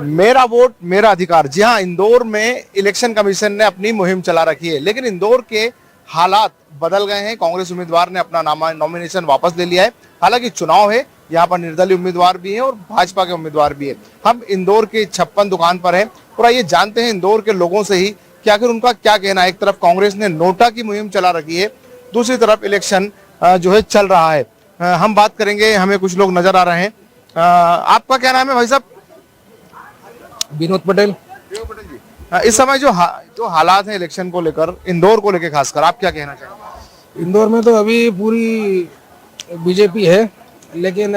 मेरा वोट मेरा अधिकार। जी हाँ, इंदौर में इलेक्शन कमीशन ने अपनी मुहिम चला रखी है, लेकिन इंदौर के हालात बदल गए हैं। कांग्रेस उम्मीदवार ने अपना नॉमिनेशन वापस ले लिया है। हालांकि चुनाव है, यहाँ पर निर्दलीय उम्मीदवार भी हैं और भाजपा के उम्मीदवार भी हैं। हम इंदौर के 56 दुकान पर हैं और आइए जानते हैं इंदौर के लोगों से ही कि आखिर उनका क्या कहना है। एक तरफ कांग्रेस ने नोटा की मुहिम चला रखी है, दूसरी तरफ इलेक्शन जो है चल रहा है। हम बात करेंगे, हमें कुछ लोग नजर आ रहे हैं। आपका क्या नाम है भाई साहब? विनोद पटेल। विनोद पटेल जी, इस समय जो हालात हैं इलेक्शन को लेकर, इंदौर को लेकर खासकर, आप क्या कहना चाहेंगे? इंदौर में तो अभी पूरी बीजेपी है, लेकिन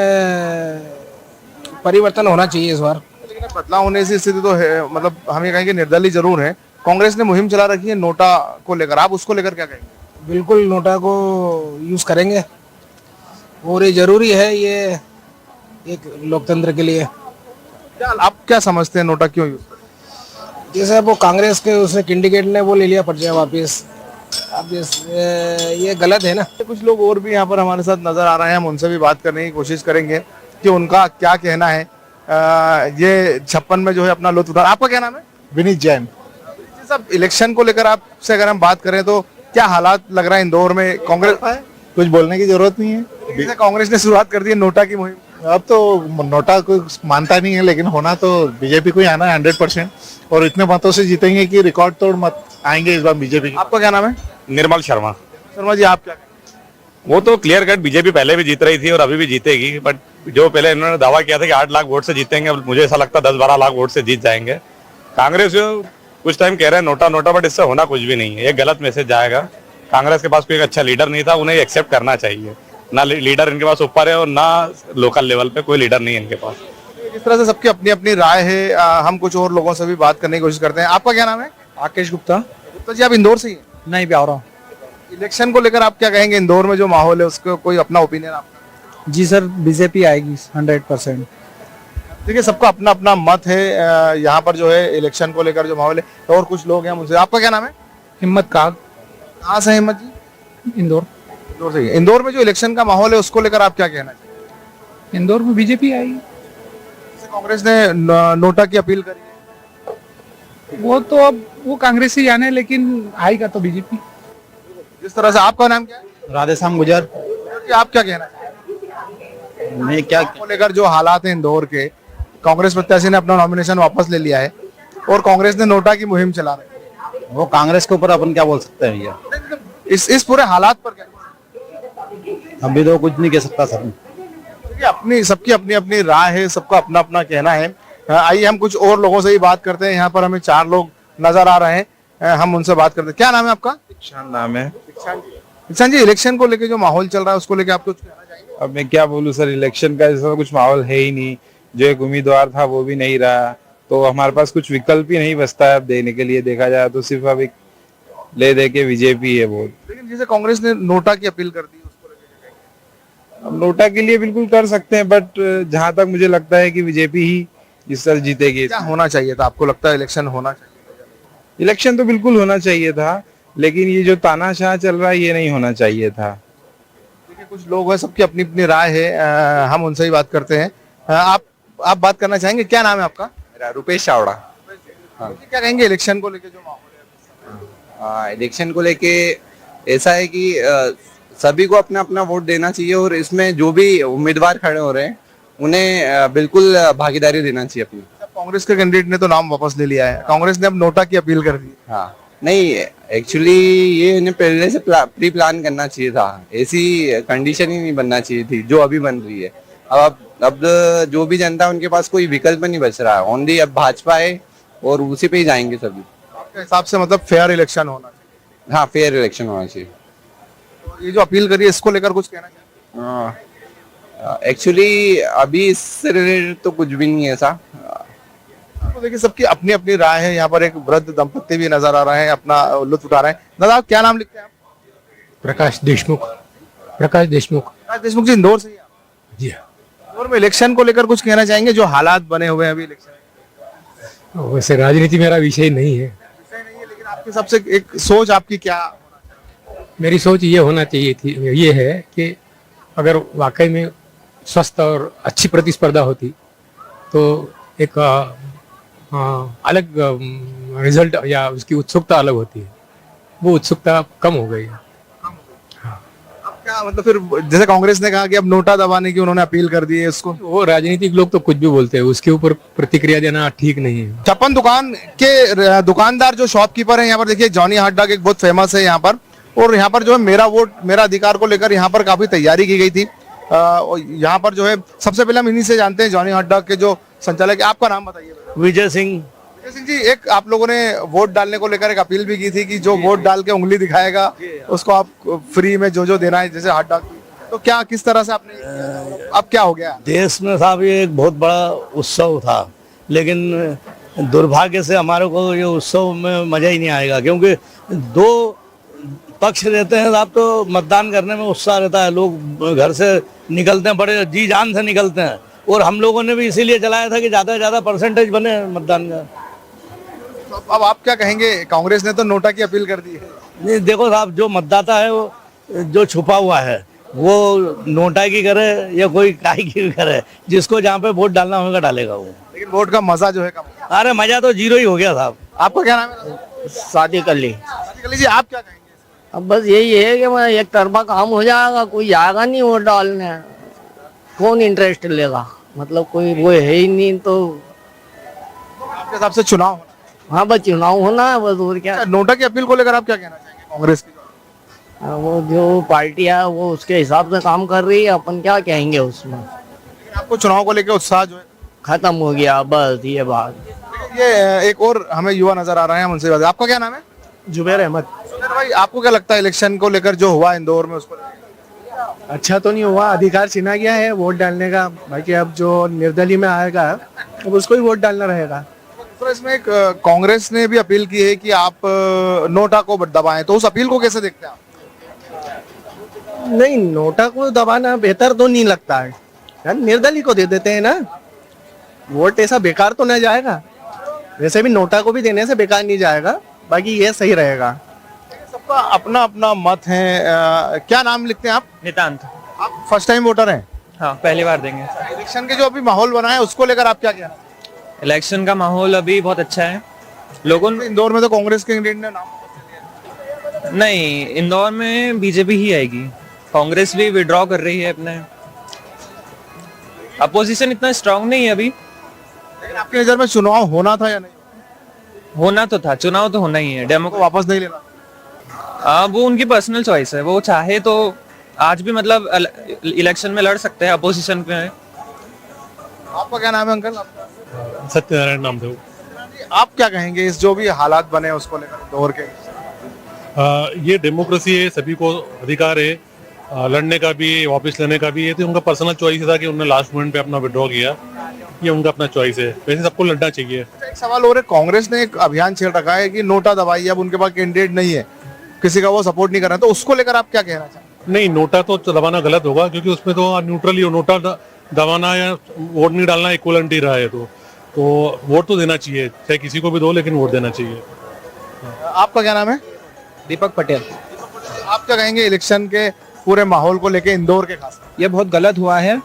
परिवर्तन होना चाहिए इस बार। लेकिन बदलाव होने की स्थिति तो है, मतलब हम ये कहेंगे निर्दलीय जरूर है। कांग्रेस ने मुहिम चला रखी है नोटा को लेकर, आप उसको लेकर क्या कहेंगे? बिल्कुल नोटा को यूज करेंगे और ये जरूरी है, ये एक लोकतंत्र के लिए। आप क्या समझते हैं नोटा क्यों यूज करें? जैसे वो कांग्रेस के उसने कैंडिडेट ने वो ले लिया पर्चा वापिस, अब ये गलत है ना। कुछ लोग और भी यहाँ पर हमारे साथ नजर आ रहे हैं, हम उनसे भी बात करने की कोशिश करेंगे कि उनका क्या कहना है। ये 56 में जो है अपना लुत्फ उठा। आपका क्या नाम है? विनीत जैन। सब इलेक्शन को लेकर आपसे अगर हम बात करें तो क्या हालात लग रहा है इंदौर में? कांग्रेस कुछ बोलने की जरूरत नहीं है। कांग्रेस ने शुरुआत कर दी है नोटा की मुहिम। अब तो नोटा कोई मानता नहीं है, लेकिन होना तो बीजेपी को ही आना है 100%, और इतने मतों से जीतेंगे कि रिकॉर्ड तोड़ मत आएंगे इस बार बीजेपी के। आपका क्या नाम है? निर्मल शर्मा। शर्मा जी, आप क्या? वो तो क्लियर कट बीजेपी पहले भी जीत रही थी और अभी भी जीतेगी, बट जो पहले इन्होंने दावा किया था कि 8 लाख वोट से जीतेंगे, अब मुझे ऐसा लगता है 10-12 लाख वोट से जीत जाएंगे। कांग्रेस कुछ टाइम कह रहे हैं नोटा नोटा, बट इससे होना कुछ भी नहीं है। ये गलत मैसेज जाएगा। कांग्रेस के पास कोई अच्छा लीडर नहीं था, उन्हें एक्सेप्ट करना चाहिए। ना लीडर इनके पास ऊपर है और ना लोकल लेवल पे कोई लीडर नहीं है इनके पास। इस तरह से सबकी अपनी अपनी राय है। हम कुछ और लोगों से भी बात करने की कोशिश करते हैं। आपका क्या नाम है? आकेश गुप्ता। गुप्ता जी, आप इंदौर से ही हैं? नहीं, ब्यावरा। इलेक्शन को लेकर आप क्या कहेंगे? इंदौर में जो माहौल है उसको कोई अपना ओपिनियन आपका? जी सर, बीजेपी आएगी 100%। देखिए, सबका अपना अपना मत है। यहाँ पर जो है इलेक्शन को लेकर जो माहौल है, और कुछ लोग हैं मुझसे। आपका क्या नाम है? हिम्मत काग। कहाँ से हिम्मत जी? इंदौर। इंदौर से ही। इंदौर में जो इलेक्शन का माहौल है उसको लेकर आप क्या कहना चाहिए? इंदौर में बीजेपी आएगी। जैसे कांग्रेस ने नोटा की अपील करी है। वो तो अब वो कांग्रेस ही जाने, लेकिन आएगा तो बीजेपी। जिस तरह से, आपका नाम क्या है? राधेश्याम गुजर। कि आप क्या कहना चाहिए? मैं क्या को लेकर जो हालात हैं इंदौर के, कांग्रेस प्रत्याशी ने अपना नॉमिनेशन वापस ले लिया है और कांग्रेस ने नोटा की मुहिम चला रही है। वो कांग्रेस के ऊपर अपन क्या बोल सकते हैं भैया? इस पूरे हालात पर क्या? अभी तो कुछ नहीं कह सकता सर। अपनी सबकी अपनी अपनी राय है, सबका अपना अपना कहना है। आइए हम कुछ और लोगों से ही बात करते हैं। यहाँ पर हमें 4 लोग नजर आ रहे हैं, हम उनसे बात करते हैं। क्या नाम है आपका? दीक्षांत नाम है। दीक्षांत जी, इलेक्शन को लेकर जो माहौल चल रहा है उसको लेकर आप कुछ कहना चाहेंगे? अब मैं क्या बोलूं सर, इलेक्शन का ऐसा कुछ माहौल है ही नहीं। जो एक उम्मीदवार था वो भी नहीं रहा, तो हमारे पास कुछ विकल्प ही नहीं बचता है अब देने के लिए। देखा जाए तो सिर्फ अब एक ले दे के बीजेपी है वोट। लेकिन जैसे कांग्रेस ने नोटा की अपील कर दी, उसको लेकर अब नोटा के लिए बिल्कुल कर सकते हैं, बट जहां तक मुझे लगता है कि बीजेपी ही इस साल जीतेगी। क्या होना चाहिए था? आपको लगता है इलेक्शन होना चाहिए? इलेक्शन तो बिल्कुल होना चाहिए था, लेकिन ये जो तानाशाह चल रहा है ये नहीं होना चाहिए था। देखिए, कुछ लोग हैं, सबकी अपनी अपनी राय है। हम उनसे ही बात करते हैं। आप बात करना चाहेंगे? क्या नाम है आपका? मेरा रुपेश चावड़ा। क्या कहेंगे इलेक्शन को लेकर जो माहौल है? इलेक्शन को लेके ऐसा है कि सभी को अपना अपना वोट देना चाहिए, और इसमें जो भी उम्मीदवार खड़े हो रहे हैं उन्हें बिल्कुल भागीदारी देना चाहिए अपनी। कांग्रेस के कैंडिडेट ने तो नाम वापस ले लिया है, कांग्रेस ने अब नोटा की अपील कर दी। हाँ, नहीं, एक्चुअली ये इन्हें पहले से प्री प्लान करना चाहिए था। ऐसी कंडीशन ही नहीं बनना चाहिए थी जो अभी बन रही है। अब जो भी जनता, उनके पास कोई विकल्प नहीं बच रहा है। ओनली अब भाजपा है और उसी पे ही जाएंगे सभी। आपके हिसाब से मतलब फेयर इलेक्शन होना चाहिए? हाँ, फेयर इलेक्शन होना चाहिए। तो ये जो अपील करी है इसको लेकर कुछ कहना चाहिए? एक्चुअली अभी इससे रिलेटेड तो कुछ भी नहीं है ऐसा। तो देखिए, सबकी अपनी अपनी राय है। यहाँ पर एक वृद्ध दंपत्ति भी नजर आ रहे हैं, अपना लुत्फ उठा रहे हैं। दादा, आप क्या नाम लिखते हैं आप? प्रकाश देशमुख। प्रकाश देशमुख। प्रकाश देशमुख जी, इंदौर से ही आप? जी। इंदौर में इलेक्शन को लेकर कुछ कहना चाहेंगे? जो हालात बने हुए हैं अभी इलेक्शन। वैसे राजनीति मेरा विषय नहीं है। विषय नहीं है, लेकिन आपके सबसे एक सोच आपकी क्या? मेरी सोच ये होना चाहिए थी, ये है कि अगर वाकई में स्वस्थ और अच्छी प्रतिस्पर्धा होती तो एक हाँ अलग रिजल्ट या उसकी उत्सुकता अलग होती है, वो उत्सुकता कम हो गई है। अब क्या मतलब फिर जैसे कांग्रेस ने कहा कि अब नोटा दबाने की उन्होंने अपील कर दी है उसको। वो राजनीतिक लोग तो कुछ भी बोलते हैं, उसके ऊपर प्रतिक्रिया देना ठीक नहीं है। छप्पन दुकान के दुकानदार जो शॉपकीपर है यहाँ पर देखिए, जॉनी हॉट डॉग एक बहुत फेमस है यहाँ पर, और यहाँ पर जो है मेरा वोट मेरा अधिकार को लेकर यहाँ पर काफी तैयारी की गई थी। और यहाँ पर जो है सबसे पहले हम इन्हीं से जानते हैं, जॉनी हॉट डॉग के जो संचालक, आपका नाम बताइए। विजय सिंह। विजय सिंह जी, एक आप लोगों ने वोट डालने को लेकर एक अपील भी की थी कि जो वोट डाल के उंगली दिखाएगा उसको आप फ्री में जो देना है, जैसे हॉट डॉग, तो क्या किस तरह से आपने, अब क्या हो गया? देश में साहब ये एक बहुत बड़ा उत्सव था, लेकिन दुर्भाग्य से हमारे को ये उत्सव में मजा ही नहीं आएगा, क्योंकि दो पक्ष रहते हैं साहब, तो मतदान करने में उत्साह रहता है, लोग घर से निकलते हैं, बड़े जी जान से निकलते हैं, और हम लोगों ने भी इसीलिए चलाया था कि ज्यादा से ज्यादा परसेंटेज बने मतदान का। अब आप क्या कहेंगे? कांग्रेस ने तो नोटा की अपील कर दी है। नहीं देखो साहब, जो मतदाता है वो जो छुपा हुआ है वो नोटा की करे या कोई काई की करे, जिसको जहाँ पे वोट डालना होगा डालेगा वो। लेकिन वोट का मजा जो है कम। अरे मजा तो जीरो ही हो गया साहब। आपका क्या नाम है? सादिक अली। सादिक अली जी, आप क्या कहेंगे? अब बस यही है कि मैं एक तरफा काम हो जाएगा, कोई आएगा नहीं वोट डालने, कौन इंटरेस्ट लेगा, मतलब कोई वो है ही नहीं, तो आपके हिसाब से चुनाव होना? हाँ बस चुनाव होना है बस, और क्या। नोटा की अपील को लेकर आप क्या कहना चाहेंगे कांग्रेस की? वो जो पार्टी है वो उसके हिसाब से काम कर रही है, अपन क्या कहेंगे उसमें। लेकिन आपको चुनाव को लेकर उत्साह जो है खत्म हो गया बस ये बात। ये एक और हमें युवा नजर आ रहे हैं, उनसे बात। आपका क्या नाम है? जुबैर अहमद। सुनील भाई, आपको क्या लगता है इलेक्शन को लेकर जो हुआ इंदौर में, उसको लेकर? अच्छा तो नहीं हुआ, अधिकार छीना गया है वोट डालने का, बाकी अब जो निर्दलीय में आएगा अब उसको ही वोट डालना रहेगा। तो इसमें एक कांग्रेस ने भी अपील की है कि आप नोटा को दबाएं, तो उस अपील को कैसे देखते हैं आप? नहीं, नोटा को दबाना बेहतर तो नहीं लगता है यार, निर्दलीय को दे देते हैं ना, वोट ऐसा बेकार तो नहीं जाएगा, वैसे भी नोटा को भी देने से बेकार नहीं जाएगा, बाकी ये सही रहेगा। सबका अपना अपना मत है। क्या नाम लिखते हैं आप? नितांत। आप फर्स्ट टाइम वोटर हैं? हाँ, पहली बार देंगे। इलेक्शन के जो अभी माहौल बना है उसको लेकर आप क्या कहना? इलेक्शन का माहौल अभी बहुत अच्छा है, लोगों ने इंदौर में तो कांग्रेस के कैंडिडेट ने नाम, नहीं, इंदौर में बीजेपी ही आएगी, कांग्रेस भी विड्रॉ कर रही है अपने, अपोजिशन इतना स्ट्रांग नहीं है अभी। लेकिन आपकी नजर में चुनाव होना था या नहीं? होना तो था, चुनाव तो होना ही है, डेमो को वापस नहीं लेना? वो उनकी पर्सनल चॉइस है, वो चाहे तो आज भी मतलब इलेक्शन में लड़ सकते हैं अपोजिशन में। आपका क्या नाम है अंकल? सत्यनारायण नाम थे। आप क्या कहेंगे इस जो भी हालात बने उसको लेकर इंदौर के? ये डेमोक्रेसी है, सभी को अधिकार है लड़ने का भी, वापस लेने का भी। ये तो उनका पर्सनल चॉइस था कि उन्होंने लास्ट मोमेंट पे अपना विड्रॉ किया, ये उनका अपना चॉइस है, वैसे सबको लड़ना चाहिए। एक सवाल और है, कांग्रेस ने एक अभियान छेड़ रखा है कि नोटा दबाइए, अब उनके पास कैंडिडेट नहीं है, किसी का वो सपोर्ट नहीं कर रहा, तो उसको लेकर आप क्या कहना चाहते? नहीं, नोटा तो दबाना गलत होगा, क्योंकि उसमें तो न्यूट्रल ही हो, नोटा दबाना या वोट नहीं डालना इक्वलेंट ही रहा है, तो वोट तो देना चाहिए, चाहे किसी को भी दो, लेकिन वोट देना चाहिए। आपका क्या नाम है? दीपक पटेल। आप क्या कहेंगे इलेक्शन के पूरे माहौल को लेके इंदौर के खास? ये बहुत गलत हुआ है,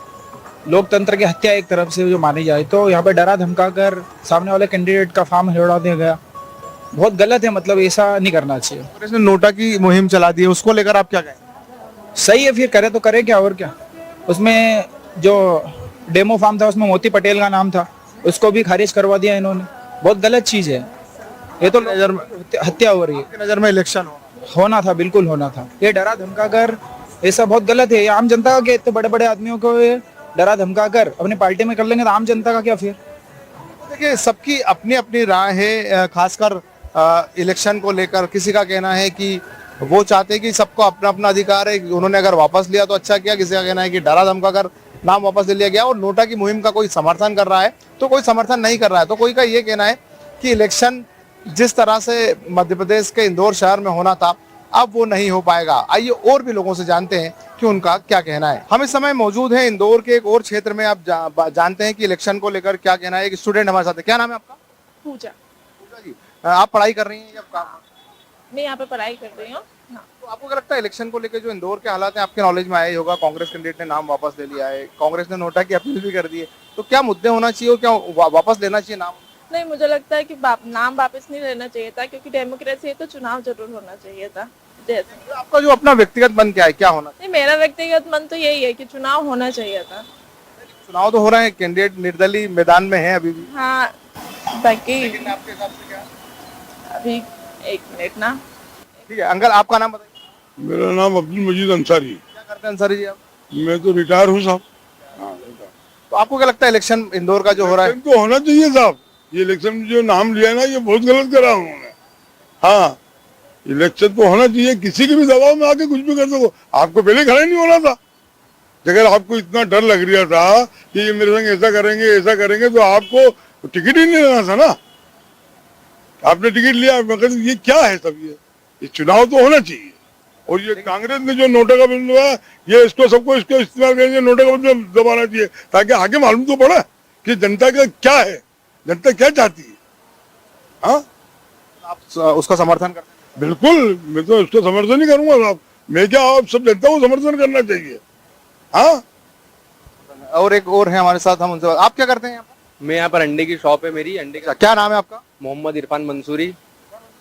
लोकतंत्र की हत्या एक तरफ से जो मानी जाए, तो यहाँ पे डरा धमका कर सामने वाले कैंडिडेट का फार्म हिलवा दिया गया, बहुत गलत है, मतलब ऐसा नहीं करना चाहिए। कांग्रेस ने नोटा की मुहिम चला दी है, उसको लेकर आप क्या कहेंगे? सही है, फिर करे तो करे क्या, और क्या। उसमें जो डेमो फार्म था उसमें मोती पटेल का नाम था, उसको भी खारिज करवा दिया इन्होंने, बहुत गलत चीज है, ये तो नजर में हत्या हो रही है। नजर में इलेक्शन होना था, बिल्कुल होना था, ये डरा धमका कर ऐसा बहुत गलत है। आम जनता के इतने बड़े बड़े आदमियों को डरा धमका कर अपनी पार्टी में कर लेंगे तो आम जनता का क्या फिर? देखिए, सबकी अपनी अपनी राय है, खासकर इलेक्शन को लेकर। किसी का कहना है कि वो चाहते हैं कि सबको अपना अपना अधिकार है, उन्होंने अगर वापस लिया तो अच्छा किया, किसी का कहना है कि डरा धमका कर नाम वापस ले लिया गया, और नोटा की मुहिम का कोई समर्थन कर रहा है तो कोई समर्थन नहीं कर रहा है। तो कोई का ये कहना है कि इलेक्शन जिस तरह से मध्य प्रदेश के इंदौर शहर में होना था अब वो नहीं हो पाएगा। आइए और भी लोगों से जानते हैं कि उनका क्या कहना है। हम इस समय मौजूद हैं इंदौर के एक और क्षेत्र में। आप जानते हैं कि इलेक्शन को लेकर क्या कहना है। एक स्टूडेंट हमारे साथ है, क्या नाम है आपका? पूजा। पूजा जी, आप पढ़ाई कर रही हैं या काम? मैं यहाँ पे पढ़ाई कर रही हूँ। तो आपको क्या लगता है इलेक्शन को लेकर जो इंदौर के हालात हैं, आपके नॉलेज में आया ही होगा, कांग्रेस कैंडिडेट ने नाम वापस ले लिया है, कांग्रेस ने नोटा की अपील भी कर दी है, तो क्या मुद्दे होना चाहिए और क्या वापस लेना चाहिए नाम? नहीं, मुझे लगता है कि नाम वापस नहीं लेना चाहिए था, क्योंकि डेमोक्रेसी है तो चुनाव जरूर होना चाहिए था। जैसे आपका जो अपना व्यक्तिगत मन क्या है, क्या होना नहीं, मेरा व्यक्तिगत मन तो यही है कि चुनाव होना चाहिए था। चाहिए? चुनाव तो हो रहे हैं, कैंडिडेट निर्दलीय मैदान में है अभी भी, हाँ, बाकी लेकिन आपके हिसाब से क्या? अभी एक मिनट ना। ठीक है अंकल, आपका नाम बताइए। मेरा नाम अब्दुल मजीद अंसारी। क्या करते हैं अंसारी जी आप? मैं तो रिटायर हूँ साहब। तो आपको क्या लगता है इलेक्शन इंदौर का जो हो रहा है? तो होना चाहिए साहब। ये इलेक्शन में जो नाम लिया ना, ये बहुत गलत करा उन्होंने। हाँ, इलेक्शन तो होना चाहिए, किसी के भी दबाव में आके कुछ भी कर सको। आपको पहले खड़ा नहीं होना था। अगर आपको इतना डर लग रहा था कि ये मेरे संग ऐसा करेंगे तो आपको टिकट ही नहीं लेना था ना। आपने टिकट लिया, मगर ये क्या है सब? ये चुनाव तो होना चाहिए। और ये कांग्रेस ने जो नोटा का बिल हुआ, ये इसको इस्तेमाल करेंगे, नोटा का बिल दबाना चाहिए, ताकि आगे मालूम तो पड़ा कि जनता का क्या है, जनता क्या चाहती है। हाँ, आप उसका समर्थन करते हैं? बिल्कुल, मैं तो उसका समर्थन ही करूंगा साहब। मैं क्या, आप सब जनता को समर्थन करना चाहिए। हाँ, और एक और है हमारे साथ, हम उनसे आप क्या करते हैं यहाँ पर? मैं यहाँ पर अंडे की शॉप है मेरी, अंडे का। क्या नाम है आपका? मोहम्मद इरफान मंसूरी।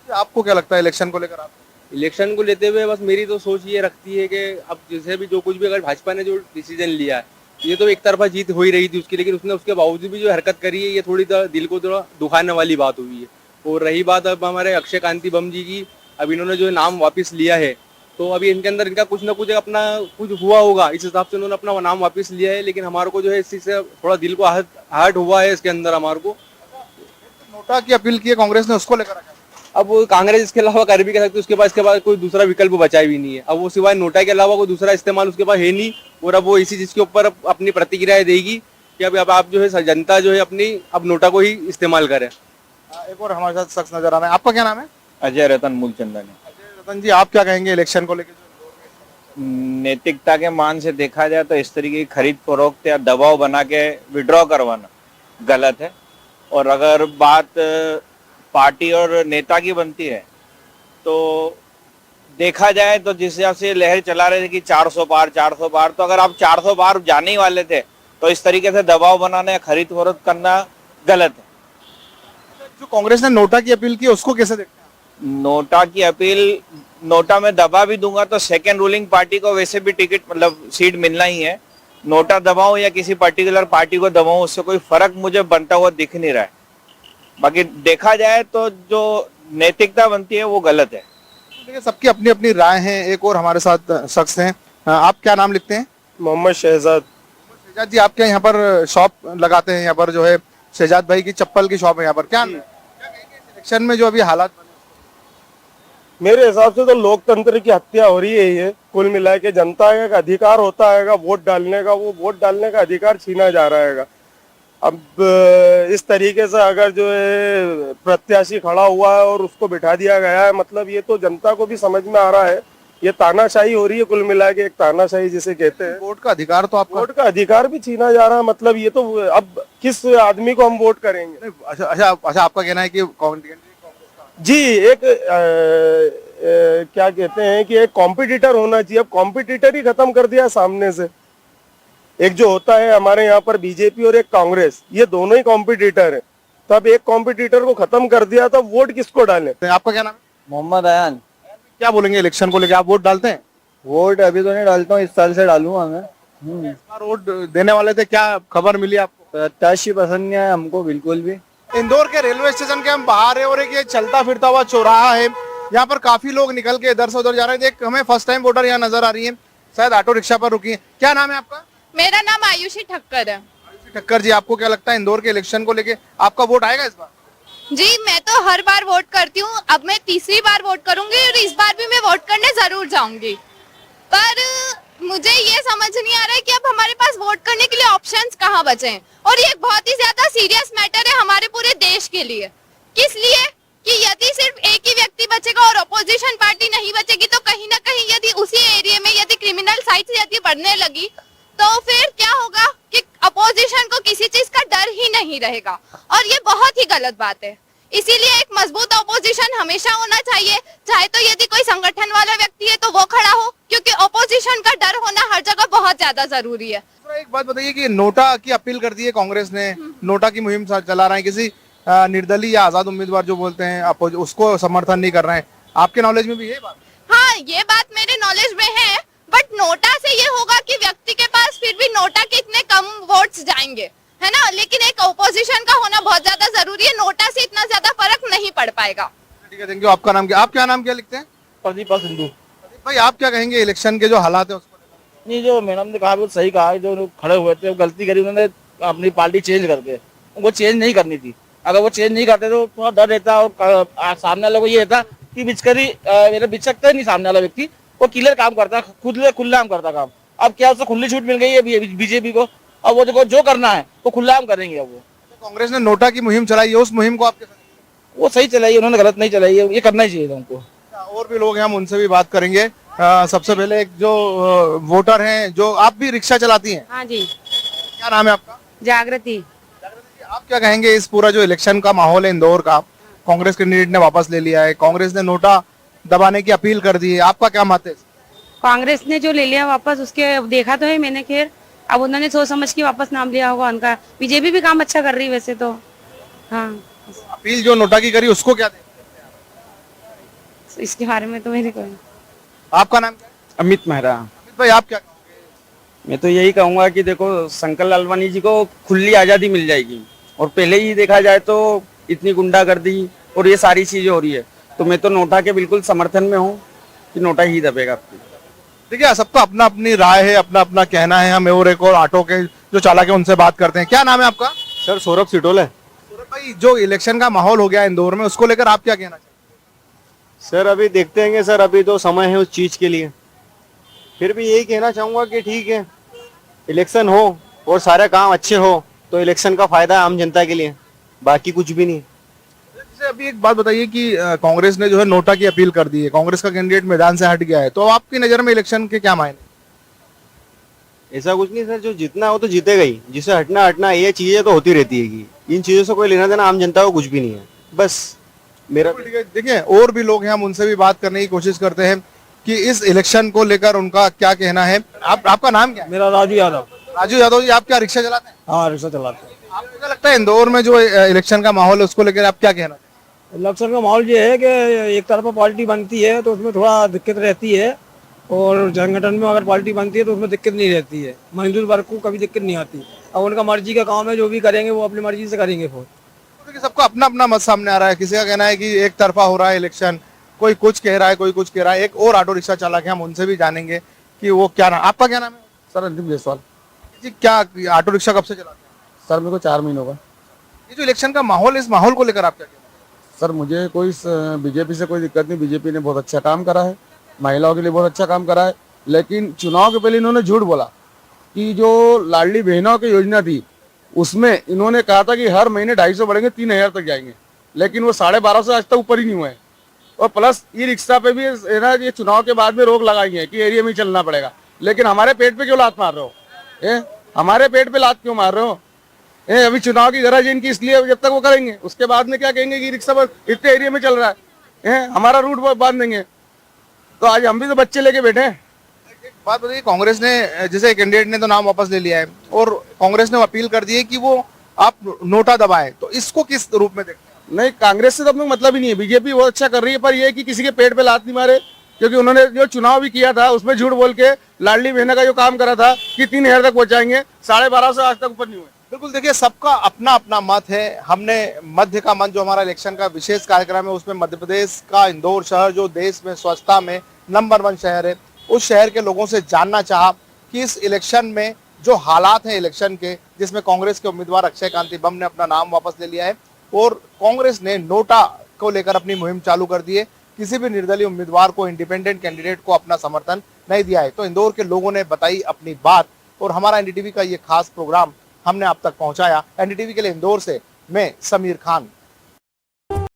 आपको क्या लगता है इलेक्शन को लेकर? आप इलेक्शन को लेते हुए बस मेरी तो सोच ये रखती है कि अब जैसे भी जो कुछ भी, अगर भाजपा ने जो डिसीजन लिया है, ये तो एक तरफा जीत हो ही रही थी उसकी, लेकिन उसने उसके बावजूद भी जो हरकत करी है, ये थोड़ी दिल को थोड़ा दुखाने वाली बात हुई है। और रही बात अब हमारे अक्षय कांति बम जी की, अब इन्होंने जो नाम वापस लिया है, तो अभी इनके अंदर इनका कुछ ना कुछ अपना कुछ हुआ होगा, इस हिसाब से उन्होंने अपना नाम वापस लिया है। लेकिन हमारे को जो है इस चीज से थोड़ा दिल को हर्ट हुआ है इसके अंदर हमारे को। नोटा की अपील की है कांग्रेस ने, उसको लेकर अब वो कांग्रेस इसके अलावा कर भी कर सकती है, उसके पास कोई दूसरा विकल्प बचा भी नहीं है। अब वो सिवाय नोटा के अलावा कोई दूसरा इस्तेमाल उसके पास है नहीं। और अब वो इसी चीज के ऊपर अपनी प्रतिक्रिया देगी कि अब आप जो है जनता जो है अपनी अब नोटा को ही इस्तेमाल करे। एक और हमारे साथ शख्स नजर आ रहा है, आपका क्या नाम है? अजय रतन मूलचंदानी। अजय रतन जी, आप क्या कहेंगे इलेक्शन को लेकर? नैतिकता के मान से देखा जाए तो इस तरीके की खरीद फरोख्त या दबाव बना के विड्रॉ करवाना गलत है। और अगर बात पार्टी और नेता की बनती है तो देखा जाए तो जिस हिसाब से लहर चला रहे थे कि 400 पार, तो अगर आप 400 पार जाने ही वाले थे तो इस तरीके से दबाव बनाना या खरीद फरोख्त करना गलत है। जो कांग्रेस ने नोटा की अपील की है, उसको कैसे देखते हैं? नोटा की अपील, नोटा में दबा भी दूंगा तो सेकेंड रूलिंग पार्टी को वैसे भी टिकट मतलब सीट मिलना ही है। नोटा दबाऊं या किसी पर्टिकुलर पार्टी को दबाऊं, उससे कोई फर्क मुझे बनता हुआ दिख नहीं रहा है। बाकी देखा जाए तो जो नैतिकता बनती है वो गलत है। देखिए, सबकी अपनी अपनी राय है। एक और हमारे साथ शख्स हैं, आप क्या नाम लिखते हैं? मोहम्मद शहजाद। शहजाद जी, आप क्या यहाँ पर शॉप लगाते हैं? यहाँ पर जो है शहजाद भाई की चप्पल की शॉप है यहाँ पर। क्या इलेक्शन में जो अभी हालात बने? मेरे हिसाब से तो लोकतंत्र की हत्या हो रही है। ये कुल मिला के जनता का अधिकार होता है वोट डालने का, वो वोट डालने का अधिकार छीना जा रहा है। अब इस तरीके से अगर जो है प्रत्याशी खड़ा हुआ है और उसको बिठा दिया गया है, मतलब ये तो जनता को भी समझ में आ रहा है ये तानाशाही हो रही है। कुल मिला के एक तानाशाही जिसे कहते हैं। वोट का अधिकार तो आपका, वोट का अधिकार भी छीना जा रहा है। मतलब ये तो अब किस आदमी को हम वोट करेंगे? अच्छा, आपका कहना है कि जी, एक क्या कहते हैं कि एक कॉम्पिटिटर होना चाहिए। अब कॉम्पिटिटर ही खत्म कर दिया सामने से। एक जो होता है हमारे यहाँ पर बीजेपी और एक कांग्रेस, ये दोनों ही कॉम्पिटिटर है। तो अब एक कॉम्पिटिटर को खत्म कर दिया तो वोट किसको डालें? आपका क्या नाम है? मोहम्मद अयान। क्या बोलेंगे इलेक्शन को लेकर? आप वोट डालते हैं? वोट अभी तो नहीं डालता हूँ, इस साल से डालूंगा मैं। इस बार वोट देने वाले थे, क्या खबर मिली आपको? प्रत्याशी पसंद नहीं आया हमको बिल्कुल भी। इंदौर के रेलवे स्टेशन के हम बाहर है और एक ये चलता फिरता हुआ चौराहा है। यहाँ पर काफी लोग निकल के इधर से उधर जा रहे हैं। एक हमें फर्स्ट टाइम वोटर यहाँ नजर आ रही है, शायद ऑटो रिक्शा पर रुकी है। क्या नाम है आपका? मेरा नाम आयुषी ठक्कर है। ठक्कर जी, आपको क्या लगता है इंदौर के इलेक्शन को लेके आपका वोट आएगा इस बार? जी, मैं तो हर बार वोट करती हूँ। अब मैं तीसरी बार वोट करूंगी और इस बार भी मैं वोट करने जरूर जाऊंगी। पर मुझे ये समझ नहीं आ रहा है कि अब हमारे पास वोट करने के लिए ऑप्शंस कहाँ बचे हैं। और ये बहुत ही ज्यादा सीरियस मैटर है हमारे पूरे देश के लिए। किस लिए कि यदि सिर्फ एक ही व्यक्ति बचेगा और अपोजिशन पार्टी नहीं बचेगी तो कहीं ना कहीं यदि उसी एरिया में यदि क्रिमिनल साइट यदि बढ़ने लगी तो फिर क्या होगा कि अपोजिशन को किसी चीज का डर ही नहीं रहेगा। और ये बहुत ही गलत बात है। इसीलिए एक मजबूत अपोजिशन हमेशा होना चाहिए, चाहे तो यदि कोई संगठन वाला व्यक्ति है तो वो खड़ा हो, क्योंकि अपोजिशन का डर होना हर जगह बहुत ज्यादा जरूरी है। एक बात बताइए कि नोटा की अपील कर दी है कांग्रेस ने, नोटा की मुहिम चला रहे हैं, किसी निर्दलीय या आजाद उम्मीदवार जो बोलते हैं उसको समर्थन नहीं कर रहे हैं। आपके नॉलेज में भी ये बात? हाँ, ये बात मेरे नॉलेज में है, बट नोटा से ये होगा कि व्यक्ति के पास फिर भी नोटा के इतने कम वोट्स जाएंगे, है ना। लेकिन एक ओपोजिशन का होना बहुत ज्यादा जरूरी है, नोटा से इतना ज्यादा फर्क नहीं पड़ पाएगा। ठीक है, थैंक यू। आपका नाम क्या? आप क्या नाम क्या लिखते हैं? प्रदीपा सिंधु। भाई आप क्या कहेंगे इलेक्शन के जो हालात है उसको? नहीं, जो मैडम ने कहा वो सही कहा, जो लोग खड़े हुए थे वो गलती करी उन्होंने अपनी पार्टी चेंज करके, उनको चेंज नहीं करनी थी। अगर वो चेंज नहीं करते तो थोड़ा डर रहता और सामने वाले को ये रहता कि मेरा बिच सकता है नहीं, सामने वाला व्यक्ति वो क्लियर काम करता, खुला काम करता काम। अब क्या उसको खुली छूट मिल गई है बीजेपी को, अब वो जो करना है वो खुला करेंगे। अब वो कांग्रेस ने नोटा की मुहिम चलाई है, उस मुहिम को आपके वो सही चलाई है, उन्होंने गलत नहीं चलाई है, ये करना ही चाहिए था उनको। और भी लोग हैं, हम उनसे भी बात करेंगे। सबसे पहले एक जो वोटर हैं, जो आप भी रिक्शा चलाती हैं? हाँ जी। क्या नाम है आपका? जागृति। आप क्या कहेंगे इस पूरा जो इलेक्शन का माहौल है इंदौर का, कांग्रेस कैंडिडेट ने वापस ले लिया है, कांग्रेस ने नोटा दबाने की अपील कर दी है, आपका क्या मत है? कांग्रेस ने जो ले लिया वापस, उसके देखा तो है मैंने, खैर अब उन्होंने सोच समझ के वापस नाम लिया होगा उनका। बीजेपी भी काम अच्छा कर रही है वैसे तो। हाँ, अपील जो नोटा की करी उसको क्या देखते हैं? इसके बारे में तो मेरे को। आपका नाम क्या है? अमित मेहरा। अमित भाई आप क्या कहोगे? मैं तो यही कहूंगा कि देखो, शंकर लालवानी जी को खुली आजादी मिल जाएगी, और पहले ही देखा जाए तो इतनी गुंडागर्दी और ये सारी चीजें हो रही है, तो मैं तो नोटा के बिल्कुल समर्थन में हूँ कि नोटा ही दबेगा। देखिए, सबका अपना अपनी राय है, अपना अपना कहना है। हम और एक और ऑटो के जो चालक है उनसे बात करते हैं। क्या नाम है आपका? सर सौरभ सिटोल है। सौरभ भाई, जो इलेक्शन का माहौल हो गया इंदौर में, उसको लेकर आप क्या कहना चाहते हैं? सर अभी देखते हैं सर, अभी तो समय है उस चीज के लिए। फिर भी यही कहना चाहूंगा कि ठीक है, इलेक्शन हो और सारे काम अच्छे हो तो इलेक्शन का फायदा है आम जनता के लिए, बाकी कुछ भी नहीं। जैसे अभी एक बात बताइए कि कांग्रेस ने जो है नोटा की अपील कर दी है, कांग्रेस का कैंडिडेट मैदान से हट गया है, तो आपकी नजर में इलेक्शन के क्या मायने? ऐसा कुछ नहीं सर, जो जीतना हो तो जीतेगा ही, जिसे हटना ये चीजें तो होती रहती है। इन चीजों से कोई लेना देना आम जनता को कुछ भी नहीं है, बस मेरा। देखिए, और भी लोग हैं, हम उनसे भी बात करने की कोशिश करते हैं कि इस इलेक्शन को लेकर उनका क्या कहना है। आपका नाम क्या है? मेरा राजू यादव। राजू यादव जी, आप क्या रिक्शा चलाते हैं? हाँ, रिक्शा चलाते हैं। आपको क्या लगता है इंदौर में जो इलेक्शन का माहौल है उसको लेकर आप क्या कहना? इलेक्शन का माहौल ये है कि एक तरफा पार्टी बनती है तो उसमें थोड़ा दिक्कत रहती है, और संगठन में अगर पार्टी बनती है तो उसमें दिक्कत नहीं रहती है। मजदूर वर्ग को कभी दिक्कत नहीं आती। अब उनका मर्जी का काम है, जो भी करेंगे वो अपनी मर्जी से करेंगे। फिर सबका अपना अपना मत सामने आ रहा है। किसी का कहना है कि एक तरफा हो रहा है इलेक्शन, कोई कुछ कह रहा है, कोई कुछ कह रहा है। एक और ऑटो रिक्शा चालक है, हम उनसे भी जानेंगे कि वो क्या नाम। आपका क्या नाम है? सर अंतिम जायसवाल जी। क्या ऑटो रिक्शा कब से चलाते हैं? सर मेरे को 4 महीनों का। ये जो इलेक्शन का माहौल, इस माहौल को लेकर आप क्या कहना? सर मुझे कोई बीजेपी से कोई दिक्कत नहीं, बीजेपी ने बहुत अच्छा काम करा है, महिलाओं के लिए बहुत अच्छा काम करा है। लेकिन चुनाव के पहले इन्होंने झूठ बोला कि जो लाडली बहनों की योजना थी उसमें इन्होंने कहा था कि हर महीने 250 बढ़ेंगे, 3000 तक जाएंगे, लेकिन वो 1250 आज तक ऊपर ही नहीं हुए। और प्लस ई रिक्शा पे भी ना ये चुनाव के बाद में रोक लगाई है कि एरिया में चलना पड़ेगा। लेकिन हमारे पेट पे क्यों लात मार रहे हो? हमारे पेट पे लात क्यों मार रहे हो? अभी चुनाव की गरज है इनकी, इसलिए जब तक वो करेंगे उसके बाद में क्या कहेंगे कि रिक्शा बस इतने एरिया में चल रहा है, हमारा रूट बांध देंगे। तो आज हम भी तो बच्चे लेके बैठे हैं। एक बात बताइए, कांग्रेस ने जैसे कैंडिडेट ने तो नाम वापस ले लिया है और कांग्रेस ने अपील कर दी है कि वो आप नोटा दबाएं, तो इसको किस रूप में देखते हैं? नहीं, कांग्रेस से तो अपने मतलब ही नहीं है। बीजेपी बहुत अच्छा कर रही है, पर यह कि किसी के पेट पे लात नहीं मारे, क्योंकि उन्होंने जो चुनाव भी किया था उसमें झूठ बोल के लाडली बहना का जो काम करा था कि 3000 तक पहुंचाएंगे, 1250 आज तक ऊपर नहीं हुए। बिल्कुल, देखिए सबका अपना अपना मत है। हमने मध्य का मन, जो हमारा इलेक्शन का विशेष कार्यक्रम है, उसमें मध्य प्रदेश का इंदौर शहर जो देश में स्वच्छता में नंबर 1 शहर है, उस शहर के लोगों से जानना चाहा कि इस इलेक्शन में जो हालात हैं इलेक्शन के, जिसमें कांग्रेस के उम्मीदवार अक्षय कांति बम ने अपना नाम वापस ले लिया है और कांग्रेस ने नोटा को लेकर अपनी मुहिम चालू कर दी है, किसी भी निर्दलीय उम्मीदवार को, इंडिपेंडेंट कैंडिडेट को अपना समर्थन नहीं दिया है। तो इंदौर के लोगों ने बताई अपनी बात और हमारा एनडीटीवी का ये खास प्रोग्राम हमने आप तक पहुंचाया। एनडीटीवी के लिए इंदौर से मैं समीर खान।